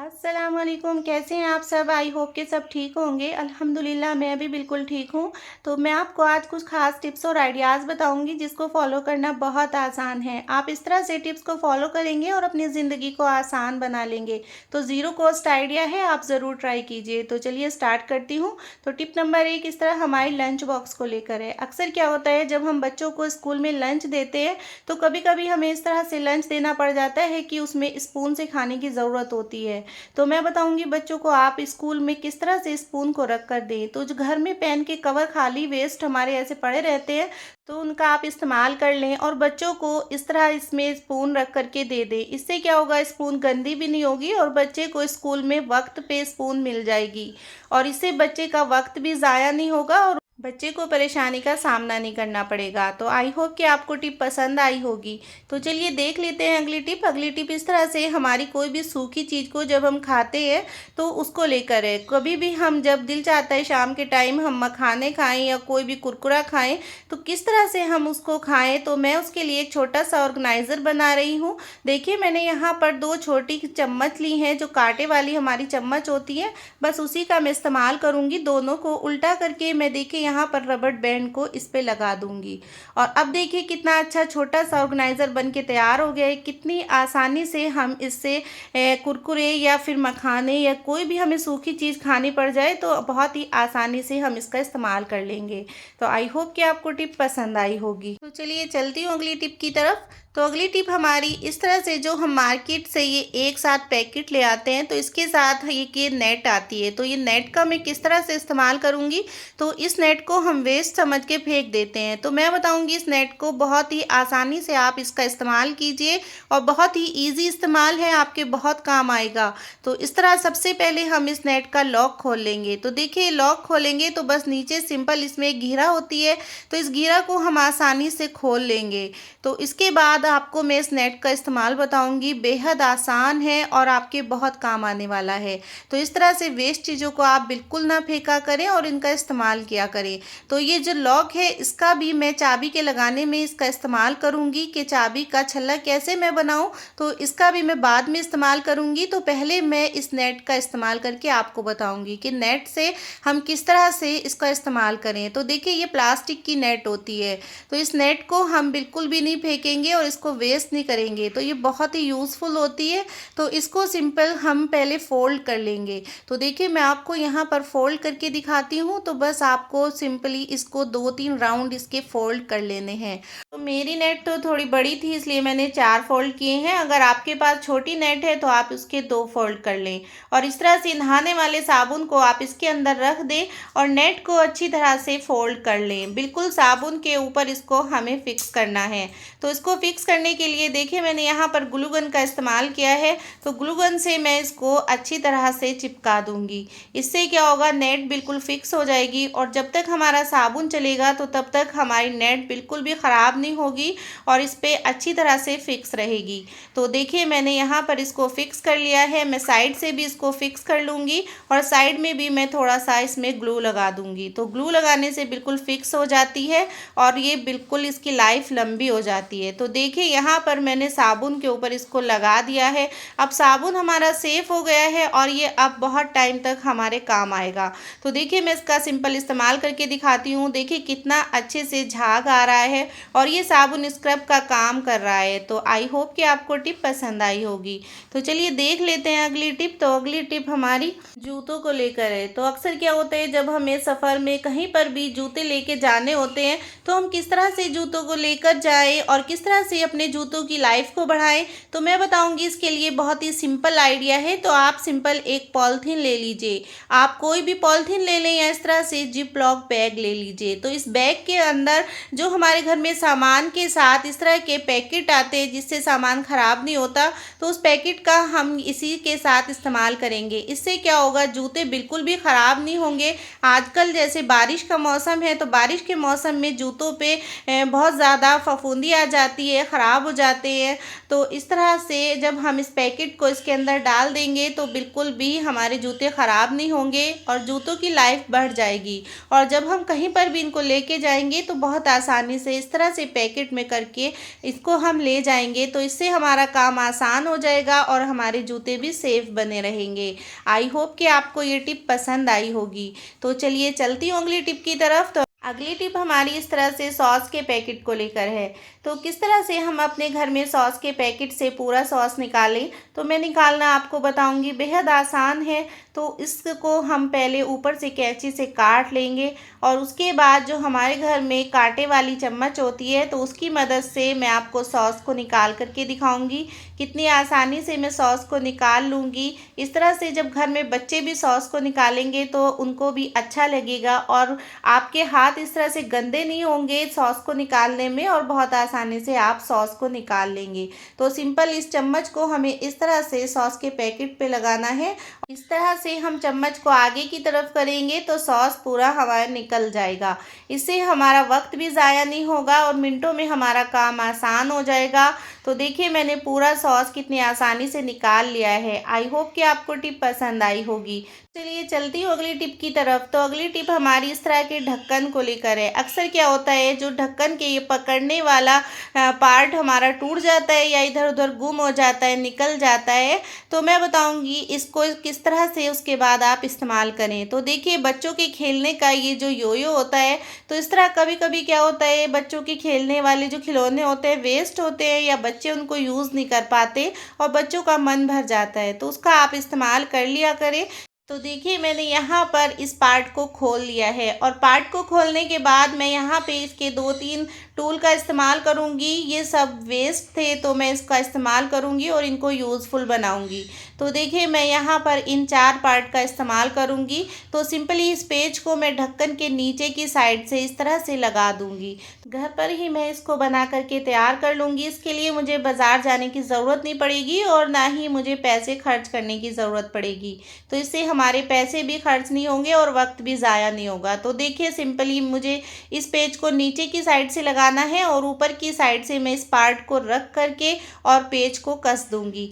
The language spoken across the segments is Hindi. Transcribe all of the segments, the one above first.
अस्सलाम वालेकुम। कैसे हैं आप सब? आई होप कि सब ठीक होंगे। अल्हम्दुलिल्लाह मैं भी बिल्कुल ठीक हूँ। तो मैं आपको आज कुछ ख़ास टिप्स और आइडियाज़ बताऊँगी जिसको फ़ॉलो करना बहुत आसान है। आप इस तरह से टिप्स को फ़ॉलो करेंगे और अपनी ज़िंदगी को आसान बना लेंगे। तो ज़ीरो कॉस्ट आइडिया है, आप ज़रूर ट्राई कीजिए। तो चलिए स्टार्ट करती हूँ। तो टिप नंबर 1 इस तरह हमारी लंच बॉक्स को लेकर है। अक्सर क्या होता है जब हम बच्चों को स्कूल में लंच देते हैं तो कभी-कभी हमें इस तरह से लंच देना पड़ जाता है कि उसमें स्पून से खाने की ज़रूरत होती है। तो मैं बताऊँगी बच्चों को आप स्कूल में किस तरह से स्पून को रख कर दें। तो जो घर में पेन के कवर खाली वेस्ट हमारे ऐसे पड़े रहते हैं, तो उनका आप इस्तेमाल कर लें और बच्चों को इस तरह इसमें स्पून रख कर के दे दें। इससे क्या होगा, स्पून गंदी भी नहीं होगी और बच्चे को स्कूल में वक़्त पे स्पून मिल जाएगी और इससे बच्चे का वक़्त भी ज़ाया नहीं होगा और बच्चे को परेशानी का सामना नहीं करना पड़ेगा। तो आई होप कि आपको टिप पसंद आई होगी। तो चलिए देख लेते हैं अगली टिप। अगली टिप इस तरह से हमारी कोई भी सूखी चीज़ को जब हम खाते हैं तो उसको लेकर है। कभी भी हम जब दिल चाहता है शाम के टाइम हम मखाने खाएँ या कोई भी कुरकुरा खाएँ, तो किस तरह से हम उसको खाएँ, तो मैं उसके लिए एक छोटा-सा ऑर्गेनाइज़र बना रही हूँ। देखिए मैंने यहाँ पर 2 छोटी चम्मच ली हैं, जो काँटे वाली हमारी चम्मच होती है, बस उसी का मैं इस्तेमाल करूँगी। दोनों को उल्टा करके मैं देखिए यहाँ पर रबड़ बैंड को इस पे लगा दूँगी और अब देखिए कितना अच्छा छोटा-सा ऑर्गेनाइज़र बन के तैयार हो गया है। कितनी आसानी से हम इससे कुरकुरे या फिर मखाने या कोई भी हमें सूखी चीज़ खानी पड़ जाए तो बहुत ही आसानी से हम इसका इस्तेमाल कर लेंगे। तो आई होप कि आपको टिप पसंद आई होगी। तो चलिए चलती हूँ अगली टिप की तरफ। तो अगली टिप हमारी इस तरह से, जो हम मार्केट से ये एक साथ पैकेट ले आते हैं तो इसके साथ ये नेट आती है। तो ये नेट का मैं किस तरह से इस्तेमाल करूँगी, तो इस नेट को हम वेस्ट समझ के फेंक देते हैं। तो मैं बताऊँगी इस नेट को बहुत ही आसानी से आप इसका इस्तेमाल कीजिए और बहुत ही ईज़ी इस्तेमाल है, आपके बहुत काम आएगा। तो इस तरह सबसे पहले हम इस नेट का लॉक खोल लेंगे। तो देखिए लॉक खोलेंगे तो बस नीचे सिंपल इसमें एक घेरा होती है, तो इस घेरा को हम आसानी से खोल लेंगे। तो इसके बाद आपको मैं इस नेट का इस्तेमाल बताऊंगी, बेहद आसान है और आपके बहुत काम आने वाला है। तो इस तरह से वेस्ट चीज़ों को आप बिल्कुल ना फेंका करें और इनका इस्तेमाल किया करें। तो ये जो लॉक है इसका भी मैं चाबी के लगाने में इसका इस्तेमाल करूंगी कि चाबी का छल्ला कैसे मैं बनाऊं, तो इसका भी मैं बाद में इस्तेमाल करूंगी। तो पहले मैं इस नेट का इस्तेमाल करके आपको बताऊंगी कि नेट से हम किस तरह से इसका इस्तेमाल करें। तो देखिए ये प्लास्टिक की नेट होती है, तो इस नेट को हम बिल्कुल भी नहीं फेंकेंगे और इसको वेस्ट नहीं करेंगे। तो ये बहुत ही यूज़फुल होती है। तो इसको सिंपल हम पहले फ़ोल्ड कर लेंगे। तो देखिए मैं आपको यहाँ पर फ़ोल्ड करके दिखाती हूँ। तो बस आपको सिंपली इसको 2-3 राउंड इसके फ़ोल्ड कर लेने हैं। तो मेरी नेट तो थोड़ी बड़ी थी इसलिए मैंने 4 फ़ोल्ड किए हैं। अगर आपके पास छोटी नेट है तो आप उसके 2 फ़ोल्ड कर लें और इस तरह से नहाने वाले साबुन को आप इसके अंदर रख दें और नेट को अच्छी तरह से फ़ोल्ड कर लें। बिल्कुल साबुन के ऊपर इसको हमें फ़िक्स करना है। तो इसको फ़िक्स करने के लिए देखिए मैंने यहाँ पर ग्लू गन का इस्तेमाल किया है। तो ग्लू गन से मैं इसको अच्छी तरह से चिपका दूँगी। इससे क्या होगा, नेट बिल्कुल फ़िक्स हो जाएगी और जब तक हमारा साबुन चलेगा तो तब तक हमारी नेट बिल्कुल भी ख़राब नहीं होगी और इस पे अच्छी तरह से फ़िक्स रहेगी। तो देखिए मैंने यहाँ पर इसको फ़िक्स कर लिया है। मैं साइड से भी इसको फ़िक्स कर लूँगी और साइड में भी मैं थोड़ा सा इसमें ग्लू लगा दूँगी। तो ग्लू लगाने से बिल्कुल फ़िक्स हो जाती है और ये बिल्कुल इसकी लाइफ लंबी हो जाती है। तो देखिए यहाँ पर मैंने साबुन के ऊपर इसको लगा दिया है। अब साबुन हमारा सेफ़ हो गया है और ये अब बहुत टाइम तक हमारे काम आएगा। तो देखिए मैं इसका सिंपल इस्तेमाल करके दिखाती हूँ। देखिए कितना अच्छे से झाग आ रहा है और ये साबुन स्क्रब का काम कर रहा है। तो आई होप कि आपको टिप पसंद आई होगी। तो चलिए देख लेते हैं अगली टिप। तो अगली टिप हमारी जूतों को लेकर है। तो अक्सर क्या होता है जब हमें सफ़र में कहीं पर भी जूते लेके जाने होते हैं तो हम किस तरह से जूतों को लेकर जाएं और किस तरह से अपने जूतों की लाइफ को बढ़ाएं, तो मैं बताऊंगी इसके लिए बहुत ही सिंपल आइडिया है। तो आप सिंपल एक पॉलीथीन ले लीजिए। आप कोई भी पॉलीथीन ले लें या इस तरह से जिप लॉक बैग ले लीजिए। तो इस बैग के अंदर जो हमारे घर में सामान के साथ इस तरह के पैकेट आते हैं जिससे सामान ख़राब नहीं होता, तो उस पैकेट का हम इसी के साथ इस्तेमाल करेंगे। इससे क्या होगा, जूते बिल्कुल भी ख़राब नहीं होंगे। आजकल जैसे बारिश का मौसम है तो बारिश के मौसम में जूतों पे बहुत ज़्यादा फफूंदी आ जाती है, ख़राब हो जाते हैं। तो इस तरह से जब हम इस पैकेट को इसके अंदर डाल देंगे तो बिल्कुल भी हमारे जूते ख़राब नहीं होंगे और जूतों की लाइफ बढ़ जाएगी। और जब हम कहीं पर भी इनको लेके जाएंगे तो बहुत आसानी से इस तरह से पैकेट में करके इसको हम ले जाएंगे, तो इससे हमारा काम आसान हो जाएगा और हमारे जूते भी सेफ बने रहेंगे। आई होप कि आपको ये टिप पसंद आई होगी। तो चलिए चलती हूँ अगली टिप की तरफ। तो अगली टिप हमारी इस तरह से सॉस के पैकेट को लेकर है। तो किस तरह से हम अपने घर में सॉस के पैकेट से पूरा सॉस निकालें, तो मैं निकालना आपको बताऊंगी। बेहद आसान है। तो इसको हम पहले ऊपर से कैंची से काट लेंगे और उसके बाद जो हमारे घर में कांटे वाली चम्मच होती है तो उसकी मदद से मैं आपको सॉस को निकाल करके दिखाऊंगी। कितनी आसानी से मैं सॉस को निकाल लूँगी। इस तरह से जब घर में बच्चे भी सॉस को निकालेंगे तो उनको भी अच्छा लगेगा और आपके हाथ इस तरह से गंदे नहीं होंगे सॉस को निकालने में, और बहुत आसानी से आप सॉस को निकाल लेंगे। तो सिंपल इस चम्मच को हमें इस तरह से सॉस के पैकेट पे लगाना है। इस तरह से हम चम्मच को आगे की तरफ करेंगे तो सॉस पूरा हमारा निकल जाएगा। इससे हमारा वक्त भी ज़ाया नहीं होगा और मिनटों में हमारा काम आसान हो जाएगा। तो देखिए मैंने पूरा सॉस कितनी आसानी से निकाल लिया है। आई होप कि आपको टिप पसंद आई होगी। चलिए चलती हूँ अगली टिप की तरफ। तो अगली टिप हमारी इस तरह के ढक्कन को लेकर है। अक्सर क्या होता है, जो ढक्कन के ये पकड़ने वाला पार्ट हमारा टूट जाता है या इधर उधर गुम हो जाता है, निकल जाता है। तो मैं बताऊंगी इसको किस तरह से उसके बाद आप इस्तेमाल करें। तो देखिए बच्चों के खेलने का ये जो योयो होता है, तो इस तरह कभी कभी क्या होता है, बच्चों के खेलने वाले जो खिलौने होते हैं वेस्ट होते हैं या बच्चे उनको यूज़ नहीं कर पाते और बच्चों का मन भर जाता है, तो उसका आप इस्तेमाल कर लिया करें। तो देखिए मैंने यहाँ पर इस पार्ट को खोल लिया है और पार्ट को खोलने के बाद मैं यहाँ पे इसके 2-3 टूल का इस्तेमाल करूँगी। ये सब वेस्ट थे तो मैं इसका इस्तेमाल करूँगी और इनको यूज़फुल बनाऊँगी। तो देखिए मैं यहाँ पर इन 4 पार्ट का इस्तेमाल करूँगी। तो सिंपली इस पेज को मैं ढक्कन के नीचे की साइड से इस तरह से लगा दूँगी। घर पर ही मैं इसको बना करके तैयार कर लूँगी। इसके लिए मुझे बाज़ार जाने की ज़रूरत नहीं पड़ेगी और ना ही मुझे पैसे खर्च करने की ज़रूरत पड़ेगी। तो इससे हमारे पैसे भी खर्च नहीं होंगे और वक्त भी ज़ाया नहीं होगा। तो देखिए सिंपली मुझे इस पेज को नीचे की साइड से लगाना है और ऊपर की साइड से मैं इस पार्ट को रख करके और पेज को कस दूंगी।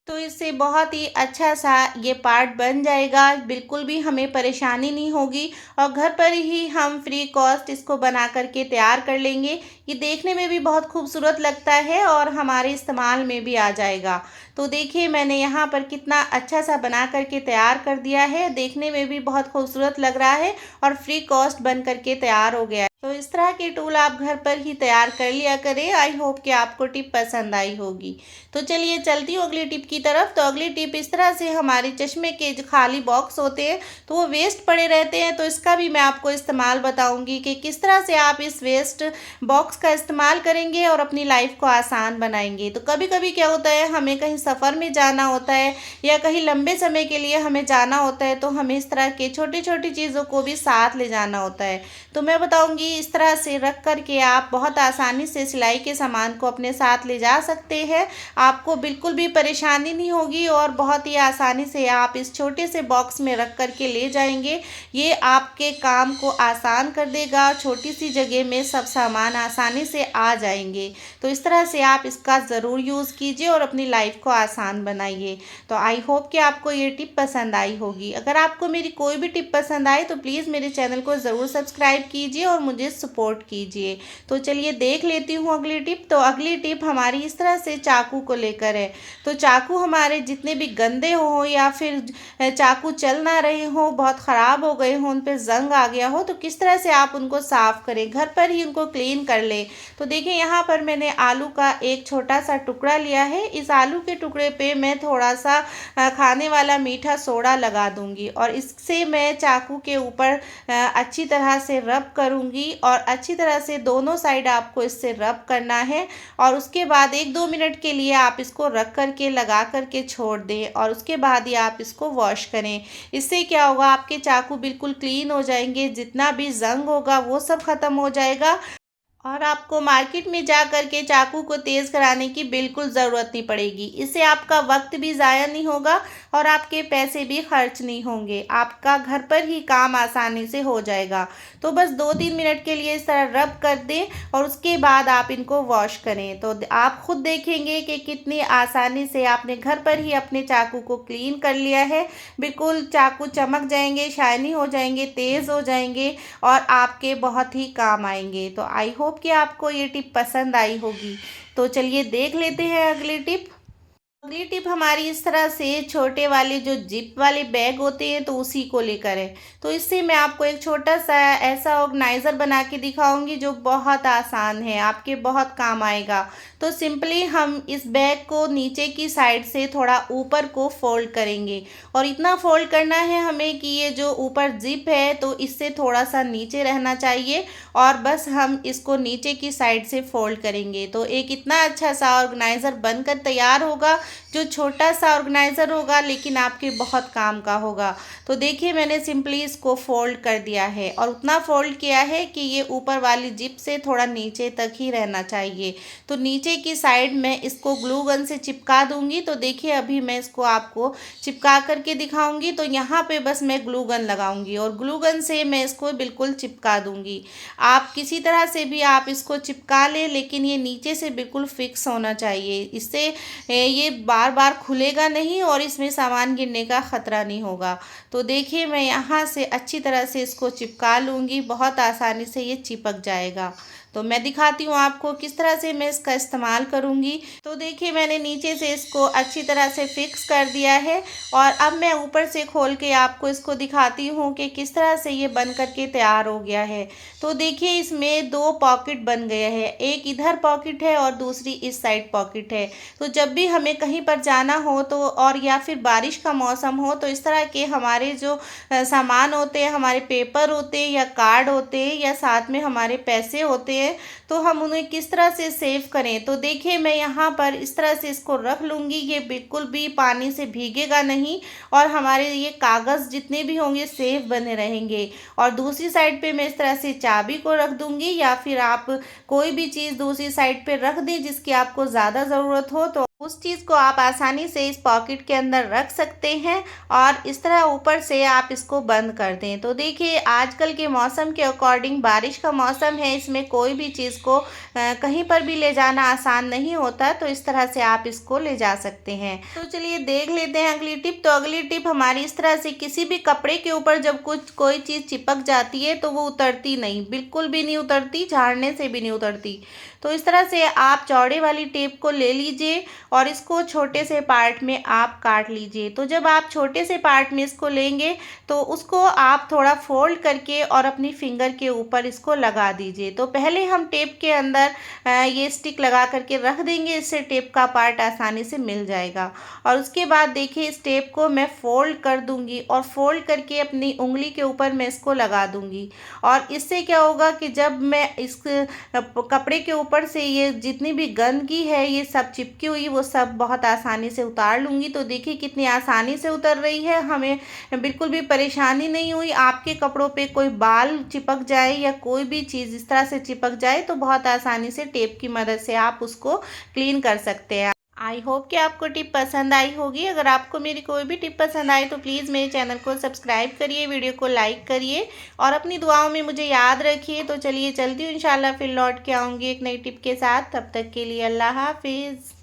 तो इससे बहुत ही अच्छा सा ये पार्ट बन जाएगा। बिल्कुल भी हमें परेशानी नहीं होगी और घर पर ही हम फ्री कॉस्ट इसको बना करके तैयार कर लेंगे। ये देखने में भी बहुत खूबसूरत लगता है और हमारे इस्तेमाल में भी आ जाएगा। तो देखिए मैंने यहाँ पर कितना अच्छा सा बना करके तैयार कर दिया है। देखने में भी बहुत खूबसूरत लग रहा है और फ्री कॉस्ट बन करके तैयार हो गया है। तो इस तरह के टूल आप घर पर ही तैयार कर लिया करें। आई होप कि आपको टिप पसंद आई होगी। तो चलिए चलती हूँ अगली टिप की तरफ। तो अगली टिप इस तरह से हमारे चश्मे के जो खाली बॉक्स होते हैं तो वो वेस्ट पड़े रहते हैं, तो इसका भी मैं आपको इस्तेमाल बताऊंगी कि किस तरह से आप इस वेस्ट बॉक्स का इस्तेमाल करेंगे और अपनी लाइफ को आसान बनाएंगे। तो कभी कभी क्या होता है, हमें कहीं सफ़र में जाना होता है या कहीं लंबे समय के लिए हमें जाना होता है, तो हमें इस तरह के छोटी छोटी चीज़ों को भी साथ ले जाना होता है। तो मैं बताऊंगी इस तरह से रख कर के आप बहुत आसानी से सिलाई के सामान को अपने साथ ले जा सकते हैं। आपको बिल्कुल भी परेशानी नहीं होगी और बहुत ही आसानी से आप इस छोटे से बॉक्स में रख कर के ले जाएंगे। ये आपके काम को आसान कर देगा। छोटी सी जगह में सब सामान आसानी से आ जाएंगे। तो इस तरह से आप इसका ज़रूर यूज़ कीजिए और अपनी लाइफ को आसान बनाइए। तो आई होप कि आपको ये टिप पसंद आई होगी। अगर आपको मेरी कोई भी टिप पसंद आए तो प्लीज़ मेरे चैनल को ज़रूर सब्सक्राइब कीजिए और मुझे सपोर्ट कीजिए। तो चलिए देख लेती हूँ अगली टिप। तो अगली टिप हमारी इस तरह से चाकू को लेकर है। तो चाकू हमारे जितने भी गंदे हो या फिर चाकू चल ना रहे हो, बहुत ख़राब हो गए हो, उन पर जंग आ गया हो, तो किस तरह से आप उनको साफ़ करें, घर पर ही उनको क्लीन कर लें। तो देखिए यहाँ पर मैंने आलू का एक छोटा सा टुकड़ा लिया है। इस आलू के टुकड़े पे मैं थोड़ा सा खाने वाला मीठा सोडा लगा दूंगी और इससे मैं चाकू के ऊपर अच्छी तरह से रब करूंगी और अच्छी तरह से दोनों साइड आपको इससे रब करना है। और उसके बाद 1-2 मिनट के लिए आप इसको रख करके लगा करके छोड़ दें और उसके बाद ही आप इसको वॉश करें। इससे क्या होगा, आपके चाकू बिल्कुल क्लीन हो जाएंगे, जितना भी जंग होगा वो सब ख़त्म हो जाएगा और आपको मार्केट में जा कर के चाकू को तेज़ कराने की बिल्कुल ज़रूरत नहीं पड़ेगी। इससे आपका वक्त भी ज़ाया नहीं होगा और आपके पैसे भी खर्च नहीं होंगे। आपका घर पर ही काम आसानी से हो जाएगा। तो बस 2-3 मिनट के लिए इस तरह रब कर दें और उसके बाद आप इनको वॉश करें। तो आप खुद देखेंगे कि कितनी आसानी से आपने घर पर ही अपने चाकू को क्लीन कर लिया है। बिल्कुल चाकू चमक जाएंगे, शाइनी हो जाएंगे, तेज़ हो जाएंगे और आपके बहुत ही काम आएंगे। तो आई होप कि आपको ये टिप पसंद आई होगी। तो चलिए देख लेते हैं अगली टिप। अगली टिप हमारी इस तरह से छोटे वाले जो जिप वाले बैग होते हैं तो उसी को लेकर है। तो इससे मैं आपको एक छोटा सा ऐसा ऑर्गेनाइज़र बना के दिखाऊंगी जो बहुत आसान है, आपके बहुत काम आएगा। तो सिंपली हम इस बैग को नीचे की साइड से थोड़ा ऊपर को फोल्ड करेंगे और इतना फोल्ड करना है हमें कि ये जो ऊपर जिप है तो इससे थोड़ा सा नीचे रहना चाहिए और बस हम इसको नीचे की साइड से फोल्ड करेंगे। तो एक इतना अच्छा सा ऑर्गेनाइज़र बनकर तैयार होगा जो छोटा सा ऑर्गेनाइज़र होगा लेकिन आपके बहुत काम का होगा। तो देखिए मैंने सिंपली इसको फोल्ड कर दिया है और उतना फोल्ड किया है कि ये ऊपर वाली जिप से थोड़ा नीचे तक ही रहना चाहिए। तो नीचे की साइड में इसको ग्लू गन से चिपका दूंगी। तो देखिए अभी मैं इसको आपको चिपका करके दिखाऊंगी। तो यहाँ पे बस मैं ग्लू गन लगाऊंगी और ग्लू गन से मैं इसको बिल्कुल चिपका दूंगी। आप किसी तरह से भी आप इसको चिपका लें लेकिन ये नीचे से बिल्कुल फिक्स होना चाहिए। इससे ये बार बार खुलेगा नहीं और इसमें सामान गिरने का ख़तरा नहीं होगा। तो देखिए मैं यहाँ से अच्छी तरह से इसको चिपका लूँगी, बहुत आसानी से ये चिपक जाएगा। तो मैं दिखाती हूँ आपको किस तरह से मैं इसका इस्तेमाल करूँगी। तो देखिए मैंने नीचे से इसको अच्छी तरह से फिक्स कर दिया है और अब मैं ऊपर से खोल के आपको इसको दिखाती हूँ कि किस तरह से ये बन करके तैयार हो गया है। तो देखिए इसमें 2 पॉकेट बन गए हैं, एक इधर पॉकेट है और दूसरी इस साइड पॉकेट है। तो जब भी हमें कहीं पर जाना हो तो और या फिर बारिश का मौसम हो तो इस तरह के हमारे जो सामान होते हैं, हमारे पेपर होते हैं या कार्ड होते हैं या साथ में हमारे पैसे होते हैं, तो हम उन्हें किस तरह से सेव करें। तो देखिए मैं यहाँ पर इस तरह से इसको रख लूँगी, ये बिल्कुल भी पानी से भीगेगा नहीं और हमारे ये कागज़ जितने भी होंगे सेफ बने रहेंगे। और दूसरी साइड पे मैं इस तरह से चाबी को रख दूँगी या फिर आप कोई भी चीज़ दूसरी साइड पे रख दें जिसकी आपको ज़्यादा ज़रूरत हो, तो उस चीज़ को आप आसानी से इस पॉकेट के अंदर रख सकते हैं और इस तरह ऊपर से आप इसको बंद कर दें। तो देखिए आजकल के मौसम के अकॉर्डिंग बारिश का मौसम है, इसमें कोई भी चीज़ को कहीं पर भी ले जाना आसान नहीं होता। तो इस तरह से आप इसको ले जा सकते हैं। तो चलिए देख लेते हैं अगली टिप। तो अगली टिप हमारी इस तरह से किसी भी कपड़े के ऊपर जब कोई चीज़ चिपक जाती है तो वो उतरती नहीं, बिल्कुल भी नहीं उतरती, झाड़ने से भी नहीं उतरती। तो इस तरह से आप चौड़े वाली टेप को ले लीजिए और इसको छोटे से पार्ट में आप काट लीजिए। तो जब आप छोटे से पार्ट में इसको लेंगे तो उसको आप थोड़ा फोल्ड करके और अपनी फिंगर के ऊपर इसको लगा दीजिए। तो पहले हम टेप के अंदर ये स्टिक लगा करके रख देंगे, इससे टेप का पार्ट आसानी से मिल जाएगा। और उसके बाद देखिए इस टेप को मैं फोल्ड कर दूंगी और फोल्ड करके अपनी उंगली के ऊपर मैं इसको लगा दूंगी। और इससे क्या होगा कि जब मैं इस कपड़े के ऊपर से ये जितनी भी गंदगी है ये सब चिपकी हुई वो सब बहुत आसानी से उतार लूँगी। तो देखिए कितनी आसानी से उतर रही है, हमें बिल्कुल भी परेशानी नहीं हुई। आपके कपड़ों पे कोई बाल चिपक जाए या कोई भी चीज़ इस तरह से चिपक जाए तो बहुत आसानी से टेप की मदद से आप उसको क्लीन कर सकते हैं। आई होप कि आपको टिप पसंद आई होगी। अगर आपको मेरी कोई भी टिप पसंद आई तो प्लीज़ मेरे चैनल को सब्सक्राइब करिए, वीडियो को लाइक करिए और अपनी दुआओं में मुझे याद रखिए। तो चलिए चलती हूँ, इंशाल्लाह फिर लौट के आऊँगी एक नई टिप के साथ। तब तक के लिए अल्लाह हाफिज़।